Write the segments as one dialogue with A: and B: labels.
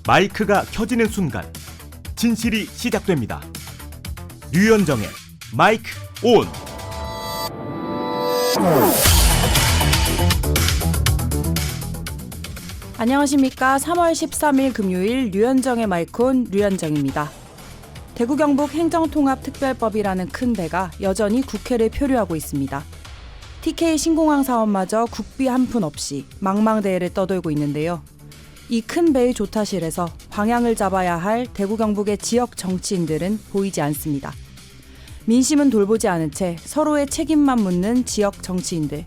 A: 마이크가 켜지는 순간 진실이 시작됩니다. 류현정의 마이크 온.
B: 안녕하십니까. 3월 13일 금요일 류현정의 마이크 온 류현정입니다. 대구 경북 행정통합특별법이라는 큰 배가 여전히 국회를 표류하고 있습니다. TK 신공항 사업마저 국비 한 푼 없이 망망대해를 떠돌고 있는데요. 이 큰 배의 조타실에서 방향을 잡아야 할 대구 경북의 지역 정치인들은 보이지 않습니다. 민심은 돌보지 않은 채 서로의 책임만 묻는 지역 정치인들.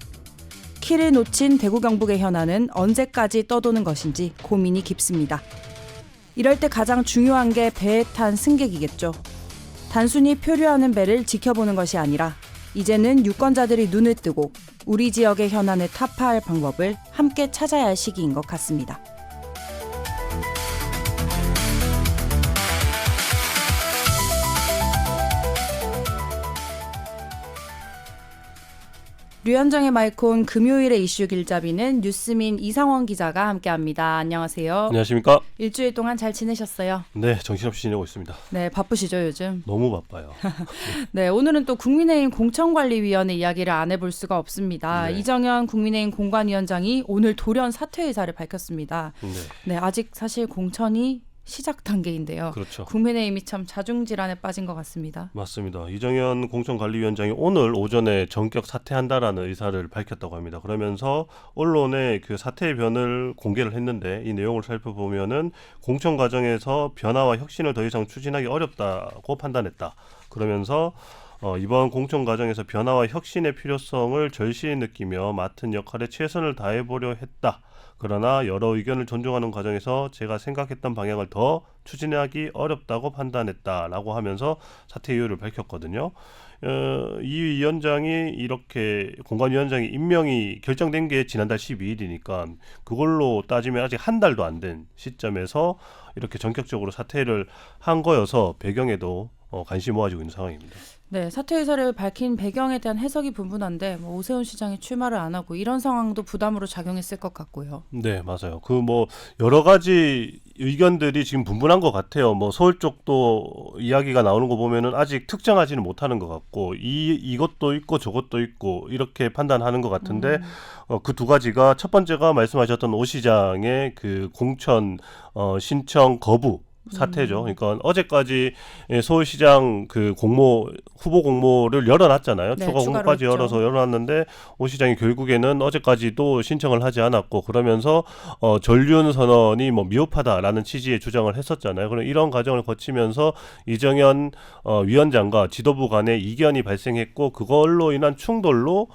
B: 키를 놓친 대구 경북의 현안은 언제까지 떠도는 것인지 고민이 깊습니다. 이럴 때 가장 중요한 게 배에 탄 승객이겠죠. 단순히 표류하는 배를 지켜보는 것이 아니라 이제는 유권자들이 눈을 뜨고 우리 지역의 현안을 타파할 방법을 함께 찾아야 할 시기인 것 같습니다. 류현정의 마이크온 금요일의 이슈 길잡이는 뉴스민 이상원 기자가 함께합니다. 안녕하세요.
C: 안녕하십니까?
B: 일주일 동안 잘 지내셨어요?
C: 네, 정신없이 지내고 있습니다.
B: 네, 바쁘시죠 요즘?
C: 너무 바빠요.
B: 네, 오늘은 또 국민의힘 공천관리위원회 이야기를 안 해볼 수가 없습니다.
C: 네.
B: 이정현 국민의힘 공관위원장이 오늘 돌연 사퇴 의사를 밝혔습니다. 네, 아직 사실 공천이 시작 단계인데요.
C: 그렇죠.
B: 국민의힘이 참 자중질환에 빠진 것 같습니다.
C: 맞습니다. 이정현 공천관리위원장이 오늘 오전에 전격 사퇴한다라는 의사를 밝혔다고 합니다. 그러면서 언론에 그 사퇴의 변을 공개를 했는데 이 내용을 살펴보면은 공천 과정에서 변화와 혁신을 더 이상 추진하기 어렵다고 판단했다. 그러면서 이번 공천 과정에서 변화와 혁신의 필요성을 절실히 느끼며 맡은 역할에 최선을 다해보려 했다. 그러나 여러 의견을 존중하는 과정에서 제가 생각했던 방향을 더 추진하기 어렵다고 판단했다라고 하면서 사퇴 이유를 밝혔거든요. 이 위원장이 이렇게 공관위원장이 임명이 결정된 게 지난달 12일이니까 그걸로 따지면 아직 한 달도 안 된 시점에서 이렇게 전격적으로 사퇴를 한 거여서 배경에도 관심이 모아지고 있는 상황입니다.
B: 네, 사퇴 의사를 밝힌 배경에 대한 해석이 분분한데 오세훈 시장이 출마를 안 하고 이런 상황도 부담으로 작용했을 것 같고요.
C: 네, 맞아요. 그 여러 가지 의견들이 지금 분분한 것 같아요. 서울 쪽도 이야기가 나오는 거 보면은 아직 특정하지는 못하는 것 같고 이것도 있고 저것도 있고 이렇게 판단하는 것 같은데 그 두 가지가 첫 번째가 말씀하셨던 오 시장의 그 공천 신청 거부 사태죠. 그러니까 어제까지 서울시장 그 후보 공모를 열어놨잖아요.
B: 네,
C: 추가 공모까지 열어놨는데 오 시장이 결국에는 어제까지도 신청을 하지 않았고 그러면서 전륜 선언이 미흡하다라는 취지의 주장을 했었잖아요. 그럼 이런 과정을 거치면서 이정현 위원장과 지도부 간에 이견이 발생했고 그걸로 인한 충돌로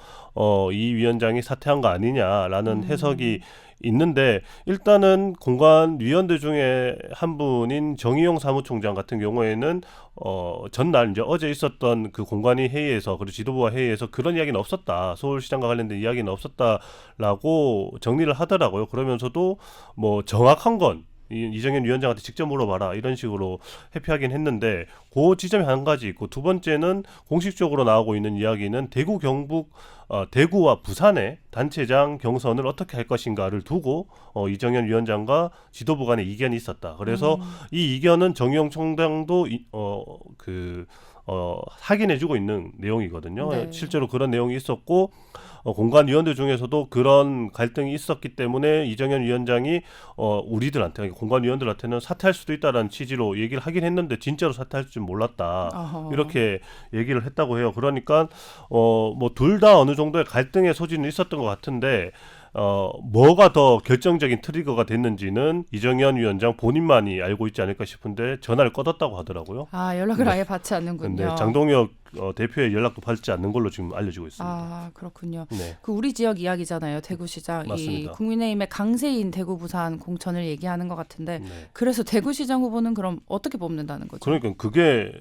C: 이 위원장이 사퇴한 거 아니냐라는 해석이 있는데 일단은 공관위원들 중에 한 분인 정의용 사무총장 같은 경우에는 전날 이제 어제 있었던 그 공관위 회의에서 그리고 지도부와 회의에서 그런 이야기는 없었다. 서울시장과 관련된 이야기는 없었다라고 정리를 하더라고요. 그러면서도 정확한 건 이정현 위원장한테 직접 물어봐라 이런 식으로 회피하긴 했는데 그 지점이 한 가지 있고 두 번째는 공식적으로 나오고 있는 이야기는 대구 경북 대구와 부산의 단체장 경선을 어떻게 할 것인가를 두고 이정현 위원장과 지도부 간에 이견이 있었다. 그래서 이 이견은 정의용 총장도 확인해주고 있는 내용이거든요.
B: 네.
C: 실제로 그런 내용이 있었고 공관위원들 중에서도 그런 갈등이 있었기 때문에 이정현 위원장이 우리들한테 공관위원들한테는 사퇴할 수도 있다라는 취지로 얘기를 하긴 했는데 진짜로 사퇴할 줄 몰랐다.
B: 어허.
C: 이렇게 얘기를 했다고 해요. 그러니까 둘 다 어느 정도의 갈등의 소지는 있었던 것 같은데 뭐가 더 결정적인 트리거가 됐는지는 이정현 위원장 본인만이 알고 있지 않을까 싶은데 전화를 꺼뒀다고 하더라고요.
B: 연락을 아예 받지 않는군요.
C: 근데 장동혁 대표의 연락도 받지 않는 걸로 지금 알려지고 있습니다.
B: 그렇군요.
C: 네.
B: 그 우리 지역 이야기잖아요. 대구시장. 이
C: 맞습니다.
B: 국민의힘의 강세인 대구 부산 공천을 얘기하는 것 같은데
C: 네.
B: 그래서 대구시장 후보는 그럼 어떻게 뽑는다는 거죠?
C: 그러니까 그게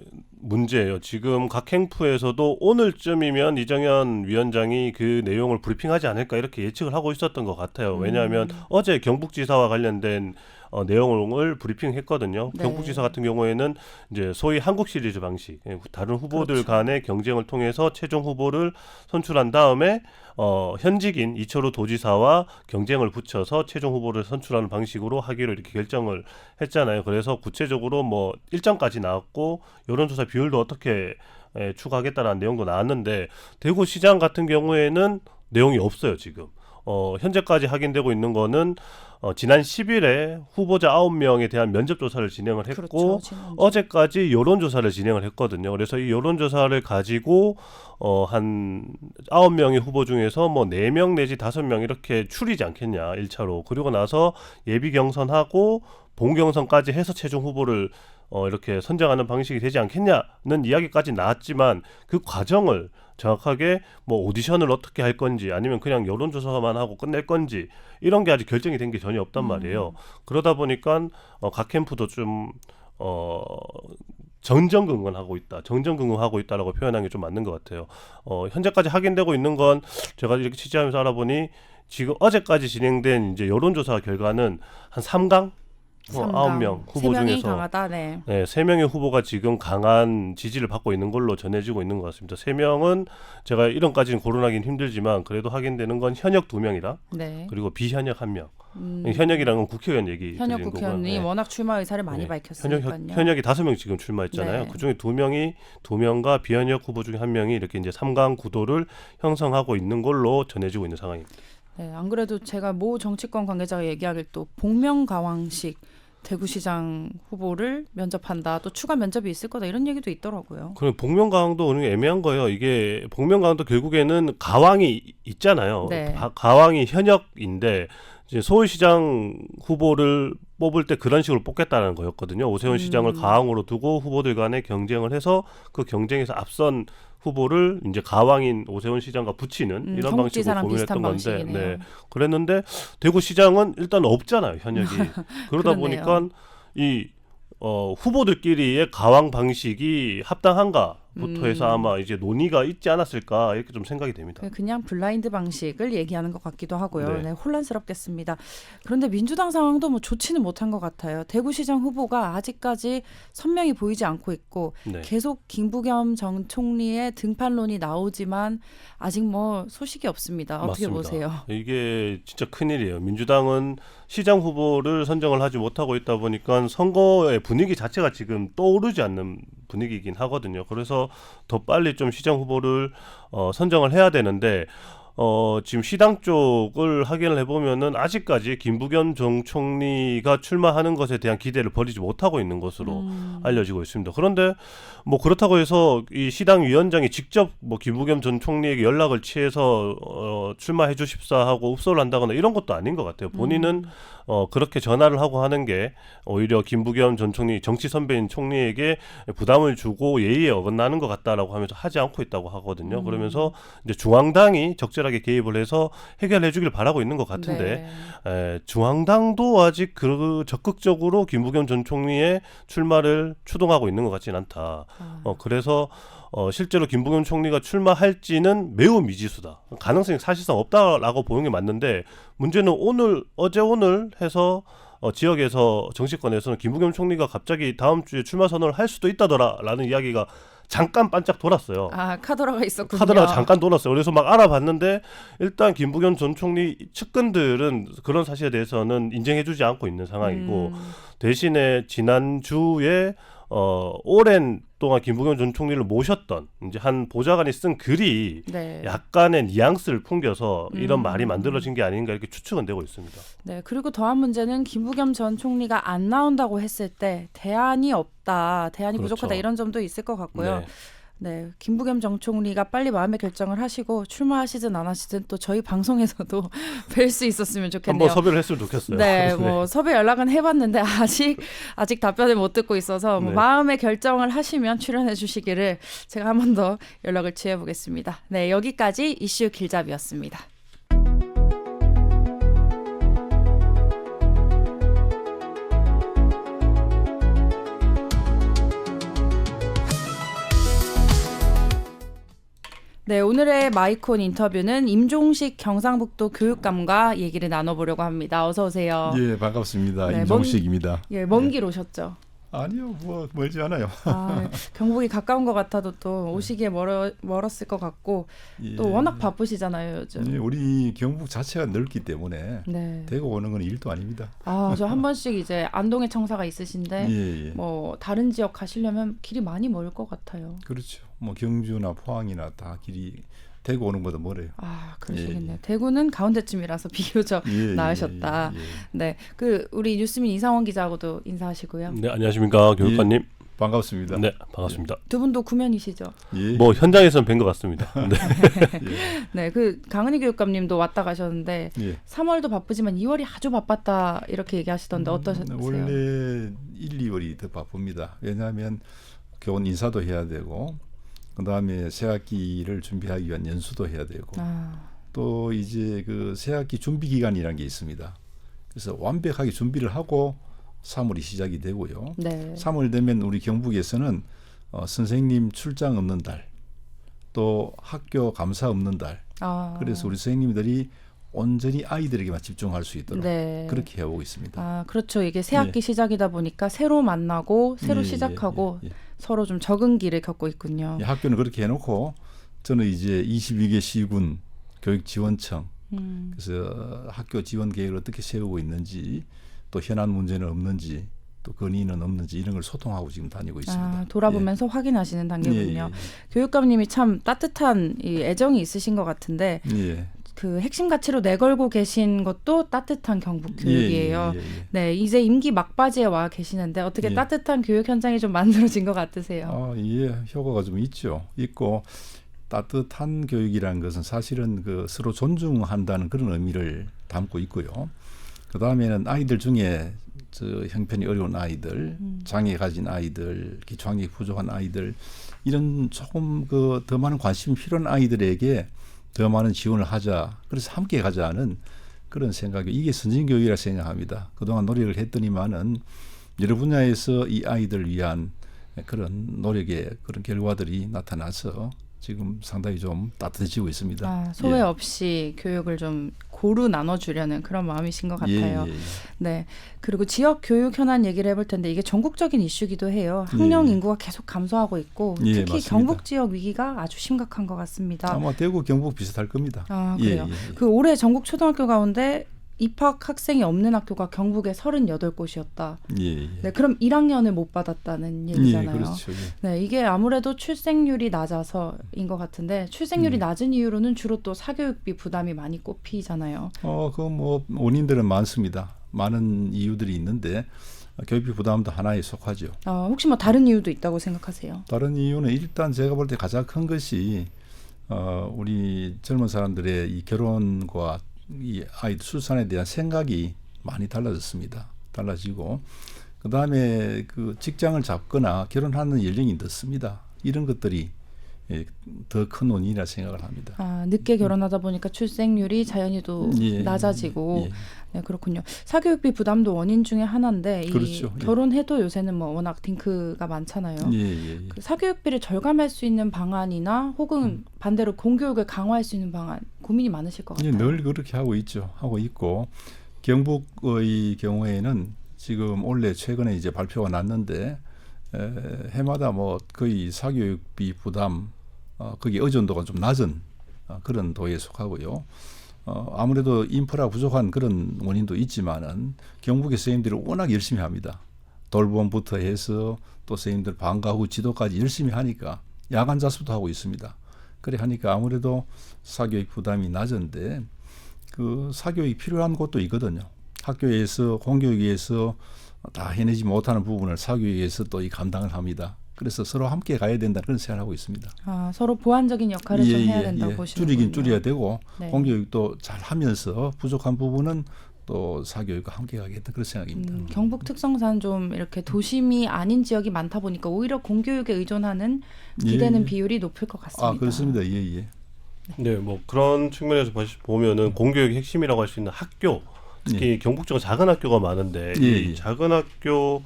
C: 문제예요. 지금 각 캠프에서도 오늘쯤이면 이정현 위원장이 그 내용을 브리핑하지 않을까 이렇게 예측을 하고 있었던 것 같아요. 왜냐하면 어제 경북지사와 관련된 내용을 브리핑했거든요.
B: 네.
C: 경북지사 같은 경우에는 이제 소위 한국 시리즈 방식, 다른 후보들
B: 그렇죠.
C: 간의 경쟁을 통해서 최종 후보를 선출한 다음에 현직인 이철우 도지사와 경쟁을 붙여서 최종 후보를 선출하는 방식으로 하기로 이렇게 결정을 했잖아요. 그래서 구체적으로 뭐 일정까지 나왔고 여론조사 비율도 어떻게 추가하겠다는 내용도 나왔는데 대구시장 같은 경우에는 내용이 없어요 지금. 현재까지 확인되고 있는 거는 지난 10일에 후보자 9명에 대한 면접 조사를 진행을 했고
B: 그렇죠. 지난주.
C: 어제까지 여론조사를 진행을 했거든요. 그래서 이 여론조사를 가지고 한 9명의 후보 중에서 뭐 4명 내지 5명 이렇게 추리지 않겠냐 1차로. 그리고 나서 예비 경선하고 본 경선까지 해서 최종 후보를 이렇게 선정하는 방식이 되지 않겠냐는 이야기까지 나왔지만 그 과정을 정확하게 뭐 오디션을 어떻게 할 건지 아니면 그냥 여론조사만 하고 끝낼 건지 이런 게 아직 결정이 된 게 전혀 없단 말이에요. 그러다 보니까 각 캠프도 좀 정정긍긍하고 있다라고 표현한 게 좀 맞는 것 같아요. 현재까지 확인되고 있는 건 제가 이렇게 취재하면서 알아보니 지금 어제까지 진행된 이제 여론조사 결과는 한 3강 9명 후보
B: 3명이
C: 중에서
B: 강하다. 네.
C: 3명의 후보가 지금 강한 지지를 받고 있는 걸로 전해지고 있는 것 같습니다. 3명은 제가 이런까지는 거론하기는 힘들지만 그래도 확인되는 건 현역 2명이다.
B: 네.
C: 그리고 비현역 1명. 현역이라는 건 국회의원 얘기
B: 현역
C: 드리는
B: 국회의원이
C: 거고요.
B: 워낙 출마 의사를 많이
C: 네.
B: 밝혔으니까요.
C: 현역이 5명 지금 출마했잖아요.
B: 네.
C: 그중에 2명과 비현역 후보 중에 1명이 이렇게 이제 3강 구도를 형성하고 있는 걸로 전해지고 있는 상황입니다.
B: 네, 안 그래도 제가 모 정치권 관계자가 얘기하길 또 복면가왕식 대구시장 후보를 면접한다. 또 추가 면접이 있을 거다. 이런 얘기도 있더라고요.
C: 그럼 복면가왕도 어느 게 애매한 거예요. 이게 복면가왕도 결국에는 가왕이 있잖아요.
B: 네.
C: 가왕이 현역인데 이제 서울시장 후보를 뽑을 때 그런 식으로 뽑겠다는 거였거든요. 오세훈 시장을 가왕으로 두고 후보들 간에 경쟁을 해서 그 경쟁에서 앞선 후보를 이제 가왕인 오세훈 시장과 붙이는 이런 방식으로
B: 경북지사랑
C: 고민했던
B: 비슷한
C: 건데,
B: 방식이네요.
C: 그랬는데 대구시장은 일단 없잖아요 현역이. 그러다
B: 그렇네요.
C: 보니까 이 후보들끼리의 가왕 방식이 합당한가부터 해서 아마 이제 논의가 있지 않았을까 이렇게 좀 생각이 됩니다.
B: 그냥 블라인드 방식을 얘기하는 것 같기도 하고요.
C: 네.
B: 네, 혼란스럽겠습니다. 그런데 민주당 상황도 뭐 좋지는 못한 것 같아요. 대구시장 후보가 아직까지 선명히 보이지 않고 있고
C: 네.
B: 계속 김부겸 전 총리의 등판론이 나오지만 아직 뭐 소식이 없습니다. 어떻게
C: 맞습니다.
B: 보세요?
C: 이게 진짜 큰일이에요. 민주당은 시장 후보를 선정을 하지 못하고 있다 보니까 선거의 분위기 자체가 지금 떠오르지 않는 분위기이긴 하거든요. 그래서 더 빨리 좀 시장 후보를 선정을 해야 되는데 지금 시당 쪽을 확인을 해보면은 아직까지 김부겸 전 총리가 출마하는 것에 대한 기대를 버리지 못하고 있는 것으로 알려지고 있습니다. 그런데 뭐 그렇다고 해서 이 시당 위원장이 직접 뭐 김부겸 전 총리에게 연락을 취해서 출마해 주십사 하고 읍소를 한다거나 이런 것도 아닌 것 같아요. 본인은 그렇게 전화를 하고 하는 게 오히려 김부겸 전 총리 정치 선배인 총리에게 부담을 주고 예의에 어긋나는 것 같다라고 하면서 하지 않고 있다고 하거든요. 그러면서 이제 중앙당이 적절하게 개입을 해서 해결해 주길 바라고 있는 것 같은데 중앙당도 아직 적극적으로 김부겸 전 총리의 출마를 추동하고 있는 것 같지는 않다. 그래서 실제로 김부겸 총리가 출마할지는 매우 미지수다. 가능성이 사실상 없다라고 보는 게 맞는데 문제는 어제 오늘 해서 지역에서 정치권에서는 김부겸 총리가 갑자기 다음 주에 출마 선언을 할 수도 있다더라라는 이야기가 잠깐 반짝 돌았어요.
B: 카더라가 있었군요.
C: 카드라가 잠깐 돌았어요. 그래서 막 알아봤는데 일단 김부겸 전 총리 측근들은 그런 사실에 대해서는 인정해주지 않고 있는 상황이고 대신에 지난주에 오랜 동안 김부겸 전 총리를 모셨던 이제 한 보좌관이 쓴 글이
B: 네.
C: 약간의 뉘앙스를 풍겨서 이런 말이 만들어진 게 아닌가 이렇게 추측은 되고 있습니다.
B: 네, 그리고 더한 문제는 김부겸 전 총리가 안 나온다고 했을 때 대안이 없다, 대안이
C: 그렇죠.
B: 부족하다 이런 점도 있을 것 같고요.
C: 네.
B: 네, 김부겸 전 총리가 빨리 마음의 결정을 하시고 출마하시든 안 하시든 또 저희 방송에서도 뵐 수 있었으면 좋겠네요.
C: 한번 섭외를 했으면 좋겠어요.
B: 네, 뭐 섭외 연락은 해봤는데 아직 답변을 못 듣고 있어서 뭐
C: 네.
B: 마음의 결정을 하시면 출연해 주시기를 제가 한 번 더 연락을 취해 보겠습니다. 네, 여기까지 이슈 길잡이였습니다. 네, 오늘의 마이콘 인터뷰는 임종식 경상북도 교육감과 얘기를 나눠보려고 합니다. 어서 오세요.
D: 예, 반갑습니다.
B: 네,
D: 임종식입니다.
B: 먼 길 오셨죠?
D: 아니요, 뭐 멀지 않아요.
B: 경북이 가까운 것 같아도 또 오시기에 멀었을 것 같고
D: 예.
B: 또 워낙 바쁘시잖아요, 요즘.
D: 예, 우리 경북 자체가 넓기 때문에
B: 네.
D: 대구 오는 건 일도 아닙니다.
B: 저 한 번씩 이제 안동에 청사가 있으신데
D: 예, 예.
B: 뭐 다른 지역 가시려면 길이 많이 멀 것 같아요.
D: 그렇죠. 뭐 경주나 포항이나 다 길이 대구 오는 것보다 멀어요.
B: 그러시겠네요.
D: 예, 예.
B: 대구는 가운데쯤이라서 비교적
D: 예,
B: 나으셨다.
D: 예, 예.
B: 네, 우리 뉴스민 이상원 기자하고도 인사하시고요.
C: 네, 안녕하십니까 교육관님.
D: 반갑습니다.
C: 네, 반갑습니다.
B: 두 분도 구면이시죠?
D: 예.
C: 뭐 현장에서는 뵌 것 같습니다. 네.
B: 네, 강은희 교육감님도 왔다 가셨는데
D: 예.
B: 3월도 바쁘지만 2월이 아주 바빴다 이렇게 얘기하시던데 어떠셨어요?
D: 원래 1, 2월이 더 바쁩니다. 왜냐하면 교원 인사도 해야 되고 그다음에 새학기를 준비하기 위한 연수도 해야 되고 또 이제 그 새학기 준비 기간이라는 게 있습니다. 그래서 완벽하게 준비를 하고 3월이 시작이 되고요.
B: 네.
D: 3월 되면 우리 경북에서는 선생님 출장 없는 달, 또 학교 감사 없는 달. 그래서 우리 선생님들이 온전히 아이들에게만 집중할 수 있도록
B: 네.
D: 그렇게 해오고 있습니다.
B: 그렇죠. 이게 새학기 시작이다 보니까 새로 만나고 새로 시작하고 서로 좀 적응기를 겪고 있군요.
D: 학교는 그렇게 해놓고 저는 이제 22개 시군 교육지원청 그래서 학교 지원 계획을 어떻게 세우고 있는지 또 현안 문제는 없는지 또 건의는 없는지 이런 걸 소통하고 지금 다니고 있습니다.
B: 돌아보면서 확인하시는 단계군요.
D: 예.
B: 교육감님이 참 따뜻한 이 애정이 있으신 것 같은데
D: 예.
B: 그 핵심 가치로 내걸고 계신 것도 따뜻한 경북 교육이에요.
D: 예.
B: 네, 이제 임기 막바지에 와 계시는데 어떻게
D: 예.
B: 따뜻한 교육 현장이 좀 만들어진 것 같으세요?
D: 예, 효과가 좀 있고 따뜻한 교육이라는 것은 사실은 그 서로 존중한다는 그런 의미를 담고 있고요. 그 다음에는 아이들 중에 저 형편이 어려운 아이들, 장애 가진 아이들, 기초학력이 부족한 아이들 이런 조금 그 더 많은 관심이 필요한 아이들에게 더 많은 지원을 하자. 그래서 함께 가자는 그런 생각이 이게 선진교육이라 생각합니다. 그동안 노력을 했더니만은 여러 분야에서 이 아이들을 위한 그런 노력의 그런 결과들이 나타나서 지금 상당히 좀 따뜻해지고 있습니다.
B: 소외 없이 교육을 좀 고루 나눠주려는 그런 마음이신 것 같아요. 네. 그리고 지역 교육 현안 얘기를 해볼 텐데 이게 전국적인 이슈기도 해요. 학령 인구가 계속 감소하고 있고 특히
D: 맞습니다.
B: 경북 지역 위기가 아주 심각한 것 같습니다.
D: 아마 대구, 경북 비슷할 겁니다.
B: 그래요. 그 올해 전국 초등학교 가운데 입학 학생이 없는 학교가 경북에 38곳이었다. 네, 그럼 1학년을 못 받았다는 얘기잖아요.
D: 그렇죠.
B: 네, 이게 아무래도 출생률이 낮아서인 것 같은데 출생률이 낮은 이유로는 주로 또 사교육비 부담이 많이 꼽히잖아요.
D: 그 뭐 원인들은 많습니다. 많은 이유들이 있는데 교육비 부담도 하나에 속하죠.
B: 혹시 뭐 다른 이유도 있다고 생각하세요?
D: 다른 이유는 일단 제가 볼 때 가장 큰 것이 우리 젊은 사람들의 이 결혼과 이 아이들 출산에 대한 생각이 많이 달라졌습니다. 달라지고 그 다음에 그 직장을 잡거나 결혼하는 연령이 늦습니다. 이런 것들이 더 큰 원인이라 생각을 합니다.
B: 늦게 결혼하다 보니까 출생률이 자연히도 낮아지고 네, 그렇군요. 사교육비 부담도 원인 중에 하나인데
D: 그렇죠.
B: 결혼해도 요새는 뭐 워낙 딩크가 많잖아요. 그 사교육비를 절감할 수 있는 방안이나 혹은 반대로 공교육을 강화할 수 있는 방안 고민이 많으실 것 같아요.
D: 늘 그렇게 하고 있고 경북의 경우에는 지금 올해 최근에 이제 발표가 났는데 해마다 뭐 거의 사교육비 부담 거기 의존도가 좀 낮은 그런 도에 속하고요. 아무래도 인프라 부족한 그런 원인도 있지만은 경북의 선생님들이 워낙 열심히 합니다. 돌봄부터 해서 또 선생님들 방과 후 지도까지 열심히 하니까 야간 자습도 하고 있습니다. 그래 하니까 아무래도 사교육 부담이 낮은데 그 사교육이 필요한 곳도 있거든요. 학교에서 공교육에서 다 해내지 못하는 부분을 사교육에서 또 이 감당을 합니다. 그래서 서로 함께 가야 된다는 그런 생각을 하고 있습니다.
B: 서로 보완적인 역할을 좀 해야 된다고 보시는군요.
D: 줄이긴 줄여야 되고
B: 네.
D: 공교육도 잘 하면서 부족한 부분은 또 사교육과 함께 가겠다 그런 생각입니다.
B: 경북 특성상 좀 이렇게 도심이 아닌 지역이 많다 보니까 오히려 공교육에 의존하는 기대는 비율이 높을 것 같습니다.
D: 그렇습니다.
C: 네, 뭐 그런 측면에서 보면은 공교육의 핵심이라고 할 수 있는 학교, 특히 경북 쪽은 작은 학교가 많은데 이 작은 학교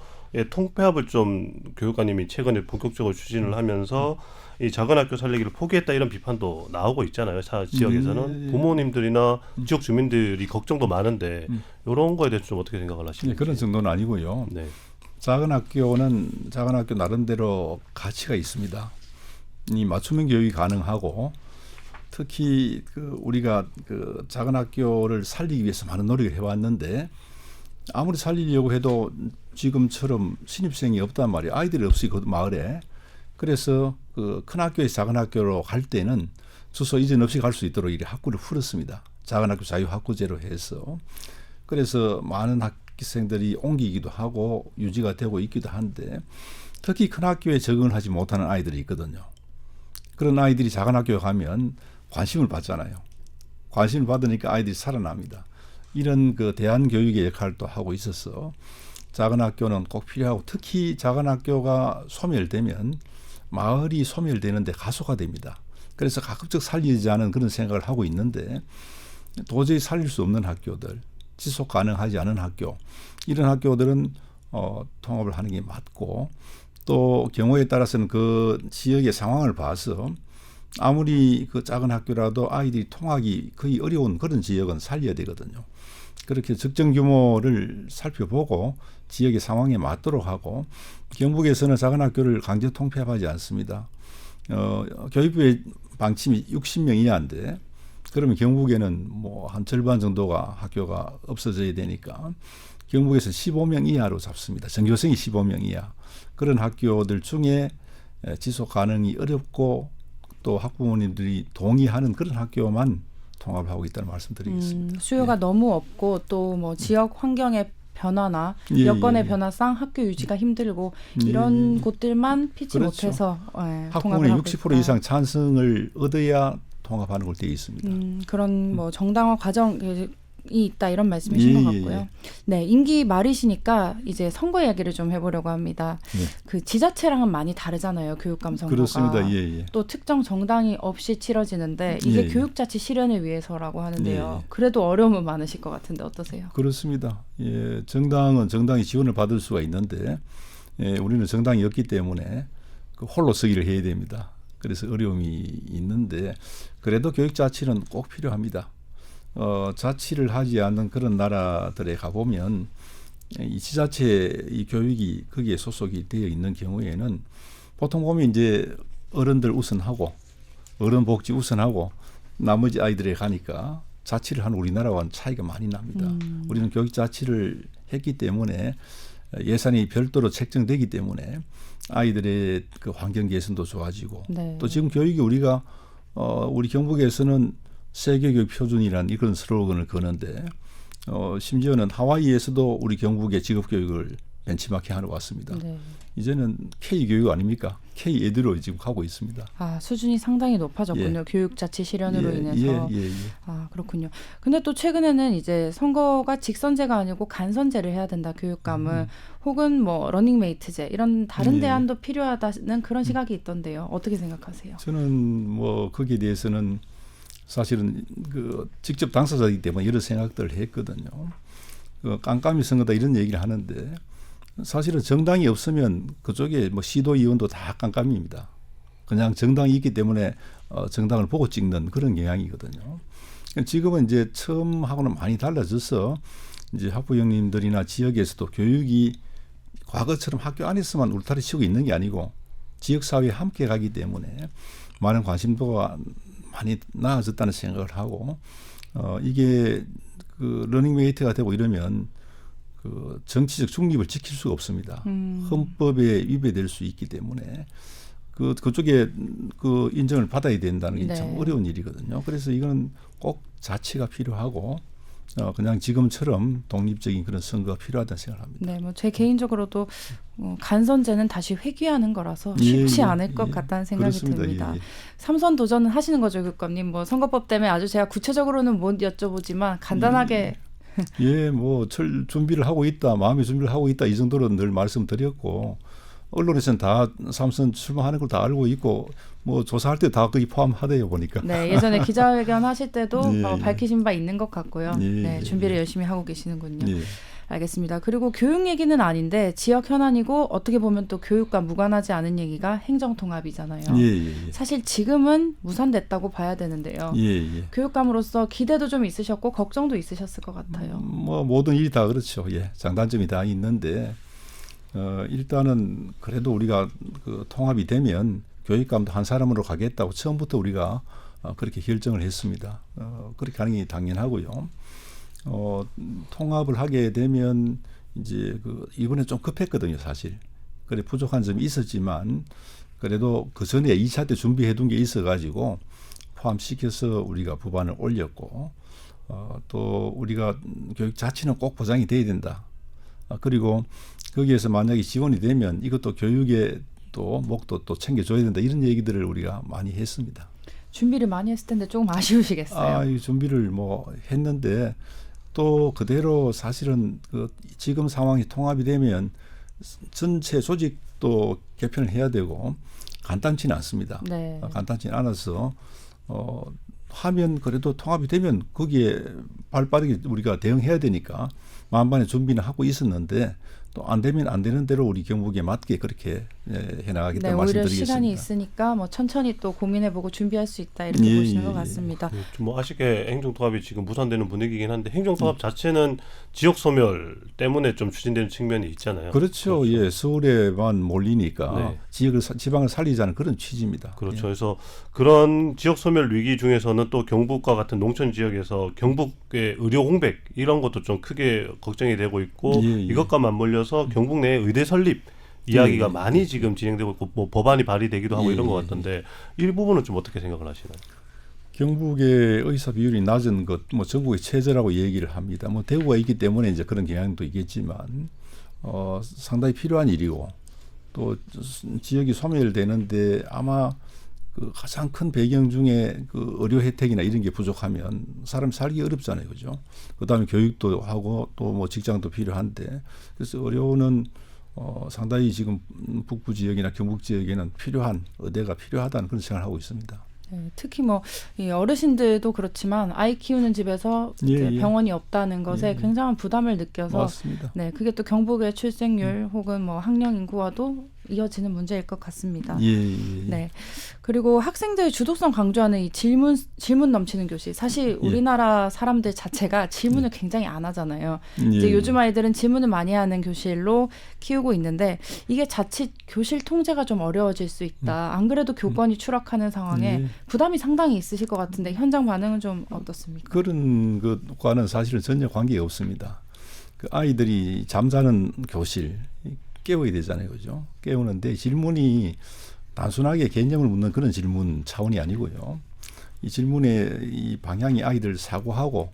C: 통폐합을 좀 교육관님이 최근에 본격적으로 추진을 하면서 이 작은 학교 살리기를 포기했다 이런 비판도 나오고 있잖아요. 지역에서는 부모님들이나 지역 주민들이 걱정도 많은데 이런 거에 대해서 좀 어떻게 생각을 하십니까?
D: 그런 정도는 아니고요.
C: 네.
D: 작은 학교 나름대로 가치가 있습니다. 이 맞춤형 교육이 가능하고 특히 우리가 작은 학교를 살리기 위해서 많은 노력을 해왔는데 아무리 살리려고 해도 지금처럼 신입생이 없단 말이에요. 아이들이 없어요, 그 마을에. 그래서 큰 학교에서 작은 학교로 갈 때는 주소 이전 없이 갈 수 있도록 이렇게 학구를 풀었습니다. 작은 학교 자유학구제로 해서. 그래서 많은 학생들이 옮기기도 하고 유지가 되고 있기도 한데 특히 큰 학교에 적응을 하지 못하는 아이들이 있거든요. 그런 아이들이 작은 학교에 가면 관심을 받잖아요. 관심을 받으니까 아이들이 살아납니다. 이런 대안교육의 역할도 하고 있어서 작은 학교는 꼭 필요하고 특히 작은 학교가 소멸되면 마을이 소멸되는데 가소화됩니다. 그래서 가급적 살리지 않은 그런 생각을 하고 있는데 도저히 살릴 수 없는 학교들, 지속 가능하지 않은 학교, 이런 학교들은 통합을 하는 게 맞고 또 경우에 따라서는 그 지역의 상황을 봐서 아무리 작은 학교라도 아이들이 통하기 거의 어려운 그런 지역은 살려야 되거든요. 그렇게 적정 규모를 살펴보고 지역의 상황에 맞도록 하고 경북에서는 작은 학교를 강제 통폐합하지 않습니다. 교육부의 방침이 60명 이하인데 그러면 경북에는 뭐 한 절반 정도가 학교가 없어져야 되니까 경북에서 15명 이하로 잡습니다. 전교생이 15명 이하. 그런 학교들 중에 지속 가능이 어렵고 또 학부모님들이 동의하는 그런 학교만 통합을 하고 있다는 말씀드리겠습니다.
B: 수요가 너무 없고 또 뭐 지역 환경의 변화나 여건의 변화상 학교 유지가 힘들고 이런 곳들만 피치
D: 그렇죠.
B: 못해서
D: 학부모의 60% 이상 찬성을 얻어야 통합하는 걸 되어 있습니다.
B: 그런 뭐 정당화 과정이 있다 이런 말씀이신 것 같고요. 네, 임기 말이시니까 이제 선거 이야기를 좀 해보려고 합니다. 그 지자체랑은 많이 다르잖아요. 교육감 선거가.
D: 그렇습니다.
B: 또 특정 정당이 없이 치러지는데 이게 교육자치 실현을 위해서라고 하는데요. 그래도 어려움은 많으실 것 같은데 어떠세요?
D: 그렇습니다. 정당은 정당이 지원을 받을 수가 있는데 우리는 정당이 없기 때문에 홀로 서기를 해야 됩니다. 그래서 어려움이 있는데 그래도 교육자치는 꼭 필요합니다. 자치를 하지 않는 그런 나라들에 가보면 이 지자체 이 교육이 거기에 소속이 되어 있는 경우에는 보통 보면 이제 어른들 우선하고 어른 복지 우선하고 나머지 아이들에 가니까 자치를 하는 우리나라와는 차이가 많이 납니다. 우리는 교육 자치를 했기 때문에 예산이 별도로 책정되기 때문에 아이들의 그 환경 개선도 좋아지고 또 지금 교육이 우리가 우리 경북에서는 세계교육 표준이라는 그런 슬로건을 거는데 심지어는 하와이에서도 우리 경북의 직업교육을 벤치마킹하러 왔습니다. 이제는 K교육 아닙니까? K-에듀로 지금 가고 있습니다.
B: 아, 수준이 상당히 높아졌군요. 교육자치 실현으로 인해서. 아, 그렇군요. 근데 또 최근에는 이제 선거가 직선제가 아니고 간선제를 해야 된다. 교육감은 혹은 뭐 러닝메이트제 이런 다른 대안도 필요하다는 그런 시각이 있던데요. 어떻게 생각하세요?
D: 저는 뭐 거기에 대해서는 사실은 직접 당사자이기 때문에 여러 생각들을 했거든요. 깜깜이 선거다 이런 얘기를 하는데 사실은 정당이 없으면 그쪽에 뭐 시도의원도 다 깜깜이입니다. 그냥 정당이 있기 때문에 정당을 보고 찍는 그런 경향이거든요. 지금은 이제 처음하고는 많이 달라져서 이제 학부형님들이나 지역에서도 교육이 과거처럼 학교 안에서만 울타리 치고 있는 게 아니고 지역사회에 함께 가기 때문에 많은 관심도가 많이 나아졌다는 생각을 하고 이게 러닝메이트가 되고 이러면 정치적 중립을 지킬 수가 없습니다. 헌법에 위배될 수 있기 때문에 그쪽에 인정을 받아야 된다는 게 참 어려운 일이거든요. 그래서 이건 꼭 자치가 필요하고 그냥 지금처럼 독립적인 그런 선거가 필요하다는 생각을 합니다.
B: 네, 뭐 제 개인적으로도 간선제는 다시 회귀하는 거라서 쉽지 않을 것 같다는 생각이 듭니다. 삼선 도전은 하시는 거죠, 교육감님. 뭐 선거법 때문에 아주 제가 구체적으로는 못 여쭤보지만 간단하게.
D: 뭐 준비를 하고 있다, 마음의 준비를 하고 있다 이 정도로 늘 말씀드렸고 언론에서는 다 삼선 출마하는 걸 다 알고 있고 뭐 조사할 때 다 거의 포함하대요 보니까.
B: 네, 예전에 기자회견 하실 때도 밝히신 바 있는 것 같고요. 네, 준비를 열심히 하고 계시는군요. 알겠습니다. 그리고 교육 얘기는 아닌데 지역 현안이고 어떻게 보면 또 교육과 무관하지 않은 얘기가 행정통합이잖아요.
D: 예.
B: 사실 지금은 무산됐다고 봐야 되는데요.
D: 예.
B: 교육감으로서 기대도 좀 있으셨고 걱정도 있으셨을 것 같아요.
D: 뭐 모든 일이 다 그렇죠. 예. 장단점이 다 있는데 일단은 그래도 우리가 그 통합이 되면 교육감도 한 사람으로 가겠다고 처음부터 우리가 그렇게 결정을 했습니다. 그렇게 하는 게 당연하고요. 통합을 하게 되면 이제 이번에 좀 급했거든요, 사실. 그래 부족한 점이 있었지만 그래도 그 전에 2차 때 준비해둔 게 있어가지고 포함시켜서 우리가 법안을 올렸고 또 우리가 교육 자체는 꼭 보장이 돼야 된다. 그리고 거기에서 만약에 지원이 되면 이것도 교육에 또 목도 또 챙겨줘야 된다. 이런 얘기들을 우리가 많이 했습니다.
B: 준비를 많이 했을 텐데 조금 아쉬우시겠어요.
D: 이 준비를 뭐 했는데 또 그대로 사실은 지금 상황이 통합이 되면 전체 조직도 개편을 해야 되고 간단치는 않습니다.
B: 네.
D: 간단치는 않아서 하면 그래도 통합이 되면 거기에 발빠르게 우리가 대응해야 되니까 만반의 준비는 하고 있었는데 또 안 되면 안 되는 대로 우리 경북에 맞게 그렇게 해나가겠다는
B: 오히려
D: 말씀드리겠습니다.
B: 시간이 있으니까 뭐 천천히 또 고민해보고 준비할 수 있다 이렇게 보시는 것 같습니다.
C: 뭐 아쉽게 행정통합이 지금 무산되는 분위기긴 한데 행정통합 자체는 지역 소멸 때문에 좀 추진되는 측면이 있잖아요.
D: 그렇죠. 예, 서울에만 몰리니까 지방을 살리자는 그런 취지입니다.
C: 그렇죠. 그래서 그런 지역 소멸 위기 중에서는 또 경북과 같은 농촌 지역에서 경북의 의료 공백 이런 것도 좀 크게 걱정이 되고 있고 이것과 맞물려서 경북 내 의대 설립 이야기가 많이 지금 진행되고 있고 뭐 법안이 발의되기도 하고 이런 것 같던데 이 부분은 좀 어떻게 생각을 하시나요?
D: 경북의 의사 비율이 낮은 것, 뭐 전국의 최저라고 얘기를 합니다. 뭐 대구가 있기 때문에 이제 그런 경향도 있겠지만 상당히 필요한 일이고 또 지역이 소멸되는데 아마 그 가장 큰 배경 중에 그 의료 혜택이나 이런 게 부족하면 사람 살기 어렵잖아요, 그죠? 그다음에 교육도 하고 또 뭐 직장도 필요한데 그래서 의료는 상당히 지금 북부 지역이나 경북 지역에는 필요한 의대가 필요하다는 그런 생각을 하고 있습니다.
B: 네, 특히 뭐 이 어르신들도 그렇지만 아이 키우는 집에서 병원이 없다는 것에 굉장한 부담을 느껴서
D: 맞습니다.
B: 네, 그게 또 경북의 출생률 혹은 뭐 학령 인구와도 이어지는 문제일 것 같습니다. 네. 그리고 학생들 주도성 강조하는 이 질문 넘치는 교실. 사실 우리나라 사람들 자체가 질문을 굉장히 안 하잖아요. 이제 요즘 아이들은 질문을 많이 하는 교실로 키우고 있는데 이게 자칫 교실 통제가 좀 어려워질 수 있다. 안 그래도 교권이 추락하는 상황에 부담이 상당히 있으실 것 같은데 현장 반응은 좀 어떻습니까?
D: 그런 것과는 사실은 전혀 관계가 없습니다. 그 아이들이 잠자는 교실 깨워야 되잖아요, 그죠? 깨우는데 질문이 단순하게 개념을 묻는 그런 질문 차원이 아니고요. 이 질문의 이 방향이 아이들 사고하고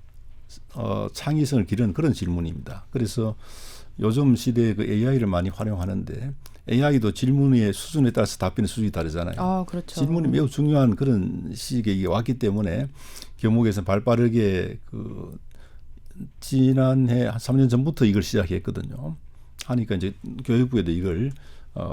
D: 창의성을 기르는 그런 질문입니다. 그래서 요즘 시대에 그 AI를 많이 활용하는데 AI도 질문의 수준에 따라서 답변의 수준이 다르잖아요.
B: 그렇죠.
D: 질문이 매우 중요한 그런 시기에 왔기 때문에 경북에서 발빠르게 지난해 한 3년 전부터 이걸 시작했거든요. 하니까 이제 교육부에도 이걸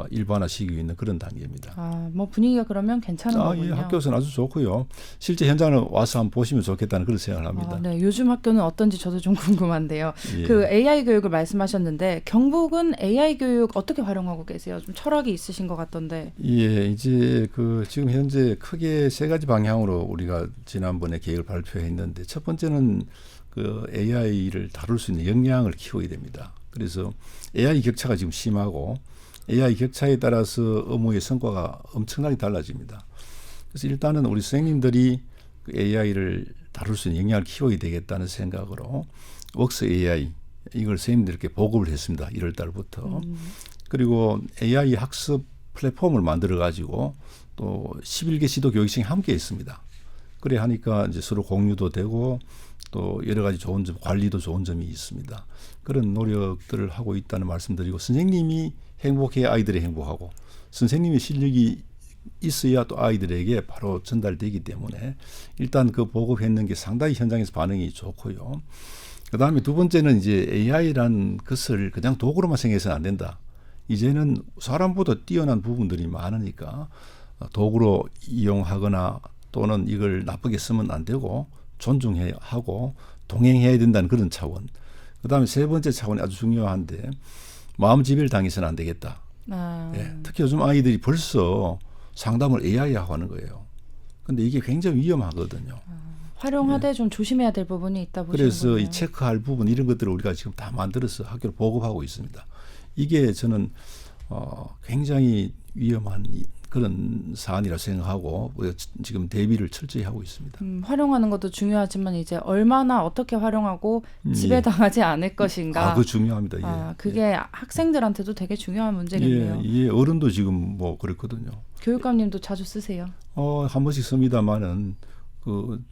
D: 일반화시키고 있는 그런 단계입니다.
B: 뭐 분위기가 그러면 괜찮은 거군요.
D: 예, 학교에서는 아주 좋고요. 실제 현장을 와서 한번 보시면 좋겠다는 그런 생각을 합니다.
B: 네, 요즘 학교는 어떤지 저도 좀 궁금한데요. 그 AI 교육을 말씀하셨는데 경북은 AI 교육 어떻게 활용하고 계세요? 좀 철학이 있으신 것 같던데.
D: 예, 이제 지금 현재 크게 세 가지 방향으로 우리가 지난번에 계획을 발표했는데 첫 번째는 AI를 다룰 수 있는 역량을 키워야 됩니다. 그래서 AI 격차가 지금 심하고 AI 격차에 따라서 업무의 성과가 엄청나게 달라집니다. 그래서 일단은 우리 선생님들이 AI를 다룰 수 있는 역량을 키워야 되겠다는 생각으로 웍스 AI 이걸 선생님들께 보급을 했습니다. 1월 달부터. 그리고 AI 학습 플랫폼을 만들어 가지고 또 11개 시도 교육청이 함께 했습니다. 그래 하니까 이제 서로 공유도 되고 또 여러 가지 좋은 점, 관리도 좋은 점이 있습니다. 그런 노력들을 하고 있다는 말씀드리고 선생님이 행복해야 아이들이 행복하고 선생님의 실력이 있어야 또 아이들에게 바로 전달되기 때문에 일단 보급했는 게 상당히 현장에서 반응이 좋고요. 그다음에 두 번째는 이제 AI란 것을 그냥 도구로만 생각해서는 안 된다. 이제는 사람보다 뛰어난 부분들이 많으니까 도구로 이용하거나 또는 이걸 나쁘게 쓰면 안 되고 존중해야 하고 동행해야 된다는 그런 차원. 그다음에 세 번째 차원이 아주 중요한데 마음 지배를 당해서는 안 되겠다.
B: 아,
D: 예, 특히 요즘 아이들이 벌써 상담을 AI하고 하는 거예요. 근데 이게 굉장히 위험하거든요.
B: 활용하되 좀 조심해야 될 부분이 있다 보시는군요.
D: 그래서 이 체크할 부분 이런 것들을 우리가 지금 다 만들어서 학교로 보급하고 있습니다. 이게 저는 굉장히 위험한 그런 사안이라 생각하고 우리가 지금 대비를 철저히 하고 있습니다.
B: 활용하는 것도 중요하지만 이제 얼마나 어떻게 활용하고 지배당하지 않을 것인가.
D: 그거 중요합니다. 예.
B: 그게 학생들한테도 되게 중요한 문제겠네요.
D: 예, 어른도 지금 뭐 그렇거든요.
B: 교육감님도 자주 쓰세요?
D: 한 번씩 씁니다만은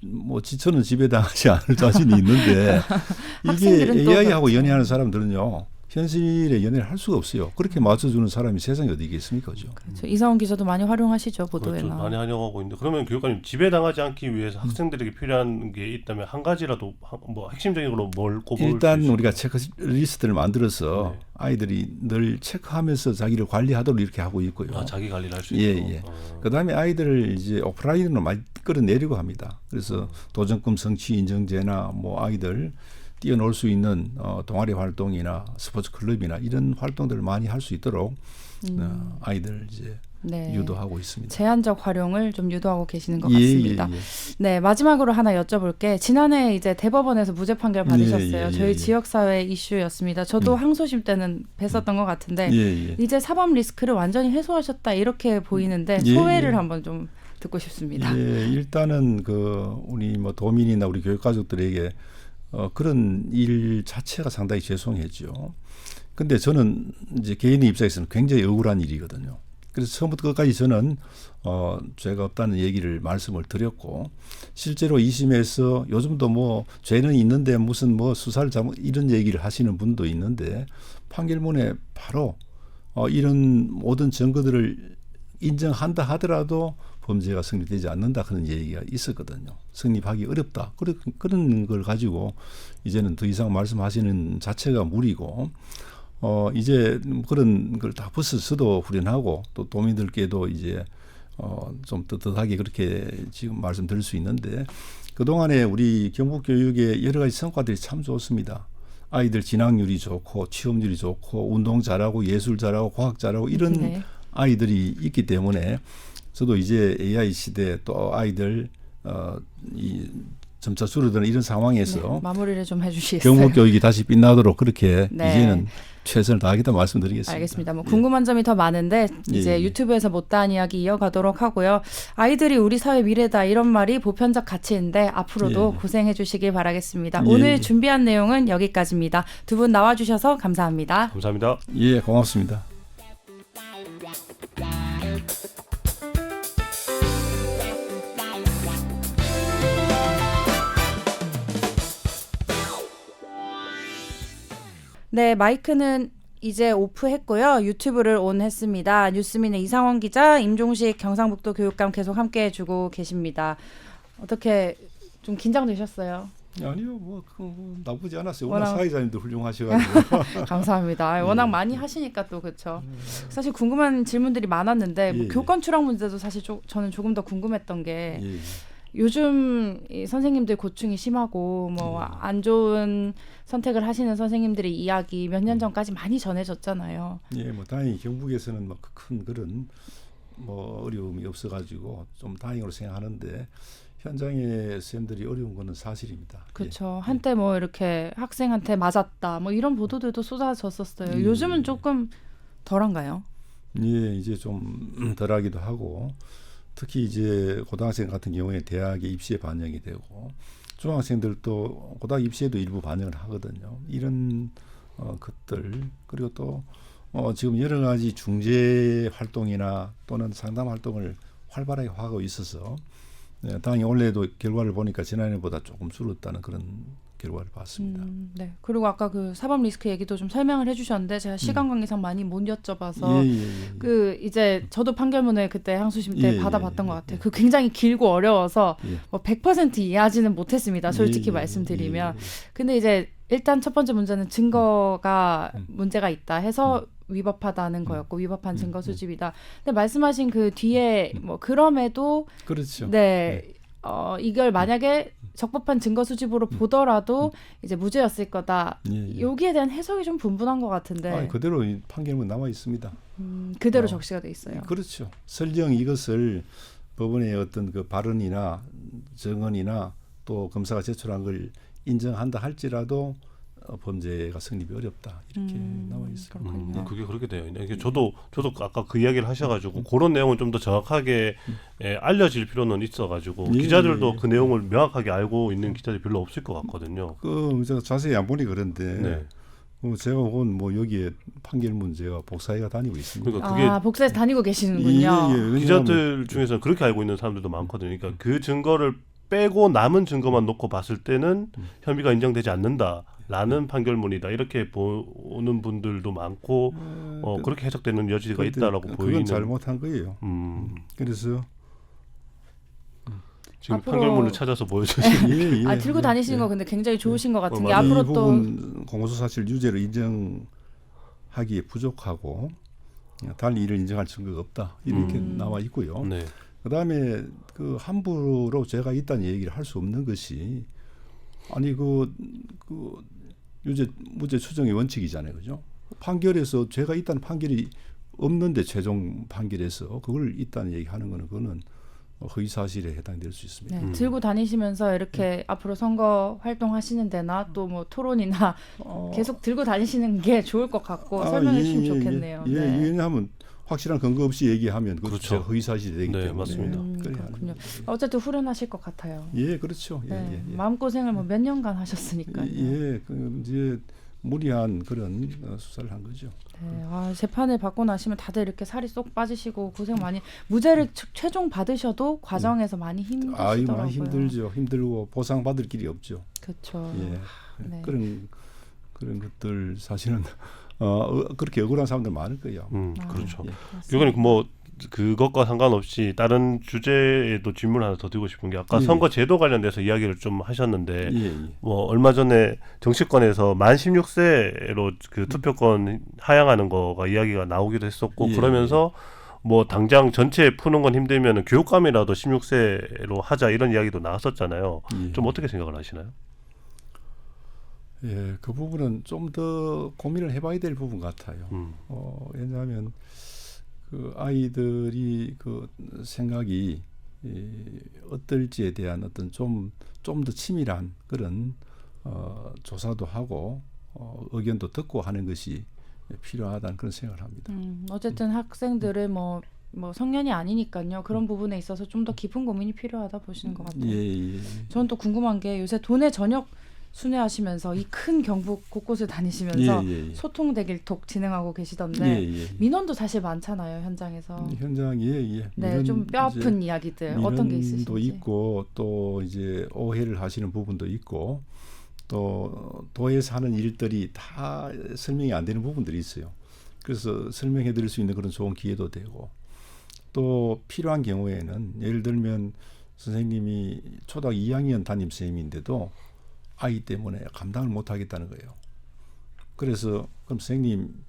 D: 뭐 저는 지배당하지 않을 자신이 있는데 이게
B: 학생들은 또
D: AI하고
B: 그렇죠.
D: 연애하는 사람들은요. 현실에 연애를 할 수가 없어요. 그렇게 맞춰주는 사람이 세상에 어디 있겠습니까? 그죠?
B: 그렇죠. 이상원 기자도 많이 활용하시죠, 보도에나.
C: 그렇죠. 많이 활용하고 있는데 그러면 교육관님 지배당하지 않기 위해서 학생들에게 필요한 게 있다면 한 가지라도 뭐 핵심적으로 뭘 꼽을
D: 일단
C: 수 있어요?
D: 우리가 체크리스트를 만들어서
C: 네.
D: 아이들이 늘 체크하면서 자기를 관리하도록 이렇게 하고 있고요.
C: 자기 관리를 할 수
D: 예,
C: 있고.
D: 예. 그다음에 아이들을 이제 오프라인으로 많이 끌어내려고 합니다. 그래서 도전금 성취 인증제나 뭐 아이들 뛰어놀 수 있는 동아리 활동이나 스포츠 클럽이나 이런 활동들을 많이 할 수 있도록 아이들 이제
B: 네.
D: 유도하고 있습니다.
B: 제한적 활용을 좀 유도하고 계시는 것
D: 예,
B: 같습니다.
D: 예, 예.
B: 네, 마지막으로 하나 여쭤볼게. 지난해 이제 대법원에서 무죄 판결 받으셨어요.
D: 예, 예,
B: 저희
D: 예.
B: 지역사회 이슈였습니다. 저도 항소심 때는 뵀었던 것 같은데
D: 예, 예.
B: 이제 사법 리스크를 완전히 해소하셨다 이렇게 보이는데
D: 예,
B: 소회를
D: 예.
B: 한번 좀 듣고 싶습니다.
D: 예, 일단은 우리 뭐 도민이나 우리 교육 가족들에게 그런 일 자체가 상당히 죄송했죠. 근데 저는 이제 개인의 입장에서는 굉장히 억울한 일이거든요. 그래서 처음부터 끝까지 저는 죄가 없다는 얘기를 말씀을 드렸고 실제로 2심에서 요즘도 뭐 죄는 있는데 무슨 뭐 수사를 잘못 이런 얘기를 하시는 분도 있는데 판결문에 바로 이런 모든 증거들을 인정한다 하더라도 범죄가 성립되지 않는다 그런 얘기가 있었거든요. 성립하기 어렵다. 그런 걸 가지고 이제는 더 이상 말씀하시는 자체가 무리고 이제 그런 걸 다 벗어서도 후련하고 또 도민들께도 이제 좀 떳떳하게 그렇게 지금 말씀드릴 수 있는데 그동안에 우리 경북 교육의 여러 가지 성과들이 참 좋습니다. 아이들 진학률이 좋고 취업률이 좋고 운동 잘하고 예술 잘하고 과학 잘하고 이런
B: 네.
D: 아이들이 있기 때문에 저도 이제 AI 시대 또 아이들 이 점차 줄어드는 이런 상황에서
B: 네, 마무리를 좀 해주시겠어요?
D: 경북 교육이 다시 빛나도록 그렇게
B: 네.
D: 이제는 최선을 다하겠다 말씀드리겠습니다.
B: 알겠습니다. 뭐 궁금한 점이 더 많은데 이제
D: 예.
B: 유튜브에서 못다한 이야기 이어가도록 하고요. 아이들이 우리 사회 미래다 이런 말이 보편적 가치인데 앞으로도
D: 예.
B: 고생해 주시길 바라겠습니다.
D: 예.
B: 오늘 준비한 내용은 여기까지입니다. 두 분 나와주셔서 감사합니다.
C: 감사합니다.
D: 예, 고맙습니다.
B: 네, 마이크는 이제 오프했고요. 유튜브를 온했습니다. 뉴스민의 이상원 기자, 임종식 경상북도 교육감 계속 함께해주고 계십니다. 어떻게 좀 긴장되셨어요?
D: 아니요, 뭐 나쁘지 않았어요.
B: 워낙-
D: 오늘 사회자님도 훌륭하셔가지고.
B: 감사합니다. 워낙 많이 하시니까 또 그렇죠. 사실 궁금한 질문들이 많았는데 뭐
D: 예,
B: 교권 추락 문제도 사실 저는 조금 더 궁금했던 게
D: 예.
B: 요즘 이 선생님들 고충이 심하고 뭐 안 좋은 선택을 하시는 선생님들의 이야기 몇 년 전까지 많이 전해졌잖아요.
D: 예, 뭐 다행히 경북에서는 막 큰 그런 뭐 어려움이 없어가지고 좀 다행으로 생각하는데 현장의 쌤들이 어려운 거는 사실입니다.
B: 그렇죠. 한때 뭐 이렇게 학생한테 맞았다 뭐 이런 보도들도 쏟아졌었어요.
D: 예.
B: 요즘은 조금 덜한가요?
D: 예, 이제 좀 덜하기도 하고 특히 이제 고등학생 같은 경우에 대학에 입시에 반영이 되고 중학생들도 고등학 입시에도 일부 반영을 하거든요. 이런 것들 그리고 또 지금 여러 가지 중재 활동이나 또는 상담 활동을 활발하게 하고 있어서 당연히 올해도 결과를 보니까 지난해보다 조금 줄었다는 그런 결과를 봤습니다.
B: 네. 그리고 아까 그 사법 리스크 얘기도 좀 설명을 해주셨는데 제가 시간 관계상 많이 못 여쭤봐서 그 이제 저도 판결문을 그때 항소심 때 받아봤던 것 같아요. 그 굉장히 길고 어려워서 뭐 100% 이해하지는 못했습니다. 솔직히 말씀드리면. 근데 이제 일단 첫 번째 문제는 증거가 문제가 있다 해서 위법하다는 거였고 위법한 증거 수집이다. 근데 말씀하신 그 뒤에 뭐 그럼에도
D: 그렇죠.
B: 네. 이걸 만약에 적법한 증거 수집으로 보더라도 이제 무죄였을 거다.
D: 예, 예.
B: 여기에 대한 해석이 좀 분분한 것 같은데
D: 그대로 이 판결문 남아 있습니다.
B: 그대로 적시가 돼 있어요.
D: 그렇죠. 설령 이것을 법원의 어떤 그 발언이나 증언이나 또 검사가 제출한 걸 인정한다 할지라도 범죄가 성립이 어렵다 이렇게 나와 있습니다.
B: 그렇군요.
C: 그게 그렇게 돼요. 이게 저도 아까 그 이야기를 하셔가지고 그런 내용을 좀 더 정확하게 알려질 필요는 있어가지고
D: 예,
C: 기자들도
D: 예.
C: 그 내용을 명확하게 알고 있는 기자들이 별로 없을 것 같거든요.
D: 제가 자세히 안 보니 그런데
C: 네.
D: 제가 본 뭐 여기에 판결문 제가 복사해가 다니고 있습니다.
C: 그러니까 그게
B: 복사해서 다니고 계시는군요.
D: 왜냐하면
C: 기자들 중에서는 그렇게 알고 있는 사람들도 많거든요. 그러니까 그 증거를 빼고 남은 증거만 놓고 봤을 때는 혐의가 인정되지 않는다라는 판결문이다. 이렇게 보는 분들도 많고 그렇게 해석되는 여지가 있다라고
D: 그건
C: 보이는.
D: 잘못한 거예요. 그래서
C: 지금
B: 앞으로-
C: 판결문을 찾아서 보여주시는.
D: 예,
B: 들고 다니시는 거 근데 굉장히 좋으신 것 같은 게
C: 맞아요.
B: 앞으로
D: 이
B: 또
D: 부분 공소 사실 유죄로 인정하기에 부족하고 달리 이를 인정할 증거가 없다 이렇게 나와 있고요.
C: 네.
D: 그다음에 그 함부로 제가 있다는 얘기를 할 수 없는 것이 아니 그 유죄 무죄 추정의 원칙이잖아요, 그죠? 판결에서 제가 있다는 판결이 없는데 최종 판결에서 그걸 있다는 얘기하는 거는 그거는 허위 사실에 해당될 수 있습니다.
B: 네, 들고 다니시면서 이렇게 앞으로 선거 활동하시는 데나 또 뭐 토론이나 계속 들고 다니시는 게 좋을 것 같고 설명해 주시면 좋겠네요.
D: 예,
B: 네.
D: 왜냐하면 확실한 근거 없이 얘기하면
C: 그렇죠.
D: 허위 사실이 되기
C: 네,
D: 때문에
C: 맞습니다.
D: 그래야 하는
B: 그렇군요.
D: 거죠.
B: 어쨌든 후련하실 것 같아요.
D: 예, 그렇죠. 예,
B: 네,
D: 예, 예.
B: 마음고생을 뭐 몇 년간 하셨으니까요.
D: 예, 이제 무리한 그런 수사를 한 거죠.
B: 네, 재판을 받고 나시면 다들 이렇게 살이 쏙 빠지시고 고생 많이 무죄를 최종 받으셔도 과정에서 많이 힘드시더라고요.
D: 많이 힘들죠. 힘들고 보상 받을 길이 없죠.
B: 그렇죠.
D: 예,
B: 네.
D: 그런 것들 사실은 그렇게 억울한 사람들 많을 거예요.
C: 그렇죠.
D: 예.
C: 이거는 뭐 그것과 상관없이 다른 주제에도 질문 하나 더 드리고 싶은 게 아까
D: 예.
C: 선거 제도 관련돼서 이야기를 좀 하셨는데
D: 예, 예.
C: 뭐 얼마 전에 정치권에서 만 16세로 그 투표권 하향하는 거가 이야기가 나오기도 했었고
D: 예,
C: 그러면서 뭐 당장 전체 푸는 건 힘들면 교육감이라도 16세로 하자 이런 이야기도 나왔었잖아요.
D: 예.
C: 좀 어떻게 생각을 하시나요?
D: 예, 그 부분은 좀 더 고민을 해봐야 될 부분 같아요.
C: 음.
D: 왜냐하면 그 아이들이 그 생각이 어떨지에 대한 어떤 좀 더 치밀한 그런 조사도 하고 의견도 듣고 하는 것이 필요하다는 그런 생각을 합니다.
B: 어쨌든 학생들을 뭐 성년이 아니니까요. 그런 부분에 있어서 좀 더 깊은 고민이 필요하다 보시는 것 같아요.
D: 예.
B: 저는 또 궁금한 게 요새 돈의 저녁 순회하시면서 이 큰 경북 곳곳을 다니시면서
D: 예.
B: 소통 대길톡 진행하고 계시던데
D: 예.
B: 민원도 사실 많잖아요, 현장에서.
D: 현장 예.
B: 네, 좀 뼈아픈 이야기들 어떤 게 있으신지.
D: 민원도 있고 또 이제 오해를 하시는 부분도 있고 또 도에서 하는 일들이 다 설명이 안 되는 부분들이 있어요. 그래서 설명해 드릴 수 있는 그런 좋은 기회도 되고 또 필요한 경우에는 예를 들면 선생님이 초등학교 2학년 담임 선생님인데도 아이 때문에 감당을 못 하겠다는 거예요. 그래서 그럼 선생님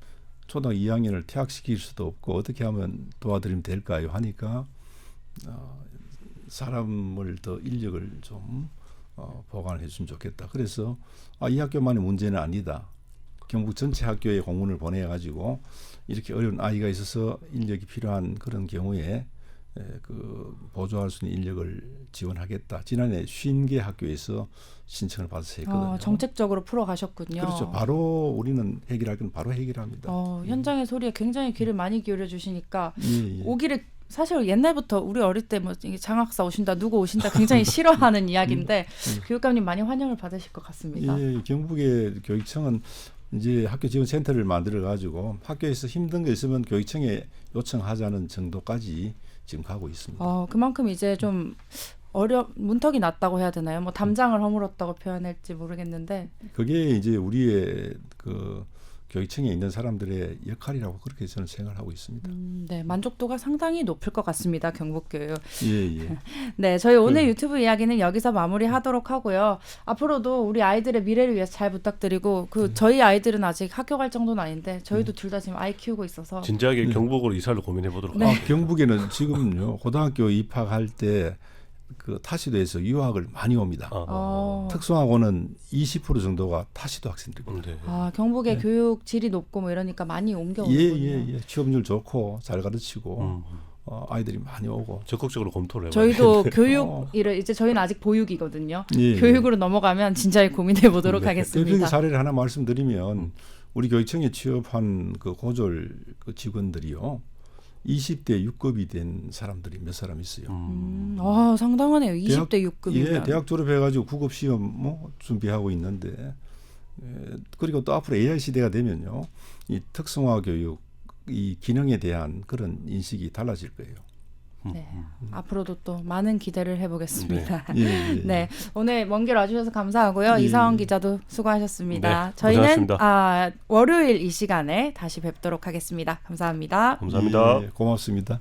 D: 초등학교 2학년을 퇴학시킬 수도 없고 어떻게 하면 도와드리면 될까요? 하니까 사람을 더 인력을 좀 보강을 해주면 좋겠다. 그래서 이 학교만의 문제는 아니다. 경북 전체 학교에 공문을 보내가지고 이렇게 어려운 아이가 있어서 인력이 필요한 그런 경우에 그 보조할 수 있는 인력을 지원하겠다. 지난해 50개 학교에서 신청을 받아서 했거든요.
B: 정책적으로 풀어가셨군요.
D: 그렇죠. 바로 우리는 해결할 건 바로 해결합니다.
B: 현장의 소리에 굉장히 귀를 많이 기울여 주시니까
D: 예.
B: 오기를 사실 옛날부터 우리 어릴 때 뭐 장학사 오신다, 누구 오신다 굉장히 싫어하는 이야기인데 교육감님 많이 환영을 받으실 것 같습니다.
D: 예, 경북의 교육청은 이제 학교 지원 센터를 만들어 가지고 학교에서 힘든 게 있으면 교육청에 요청하자는 정도까지 지금 가고 있습니다.
B: 그만큼 이제 좀 문턱이 낮다고 해야 되나요? 뭐 담장을 허물었다고 표현할지 모르겠는데
D: 그게 이제 우리의 그 교육청에 있는 사람들의 역할이라고 그렇게 저는 생각을 하고 있습니다.
B: 네, 만족도가 상당히 높을 것 같습니다. 경북교육.
D: 예.
B: 네, 저희 오늘 유튜브 이야기는 여기서 마무리하도록 하고요. 앞으로도 우리 아이들의 미래를 위해서 잘 부탁드리고 저희 아이들은 아직 학교 갈 정도는 아닌데 저희도 둘 다 지금 아이 키우고 있어서
C: 진지하게 경북으로 이사를 고민해 보도록
B: 네.
C: 하겠습니다.
D: 경북에는 지금요 고등학교 입학할 때 그 타시도에서 유학을 많이 옵니다. 특성화고는 20% 정도가 타시도 학생들입니다.
C: 네.
B: 아, 경북의
D: 네.
B: 교육 질이 높고 뭐 이러니까 많이 옮겨오는군요.
D: 예. 취업률 좋고 잘 가르치고 아이들이 많이 오고.
C: 적극적으로 검토를 해봐요.
B: 저희도 교육 이제 저희는 아직 보육이거든요.
D: 예.
B: 교육으로 넘어가면 진지하게 고민해 보도록
D: 대표적인
B: 하겠습니다.
D: 사례를 하나 말씀드리면 우리 교육청에 취업한 그 고졸 그 직원들이요. 20대 6급이 된 사람들이 몇 사람 있어요.
B: 아, 상당하네요. 20대 6급이면.
D: 예, 대학 졸업해가지고 9급 시험 뭐 준비하고 있는데, 그리고 또 앞으로 AI 시대가 되면요, 이 특성화 교육, 이 기능에 대한 그런 인식이 달라질 거예요.
B: 네. 앞으로도 또 많은 기대를 해보겠습니다.
D: 예.
B: 네, 오늘 먼 길 와주셔서 감사하고요.
D: 예.
B: 이상원 기자도 수고하셨습니다.
C: 네,
B: 저희는
C: 고생하셨습니다.
B: 월요일 이 시간에 다시 뵙도록 하겠습니다. 감사합니다.
C: 감사합니다.
D: 예, 고맙습니다.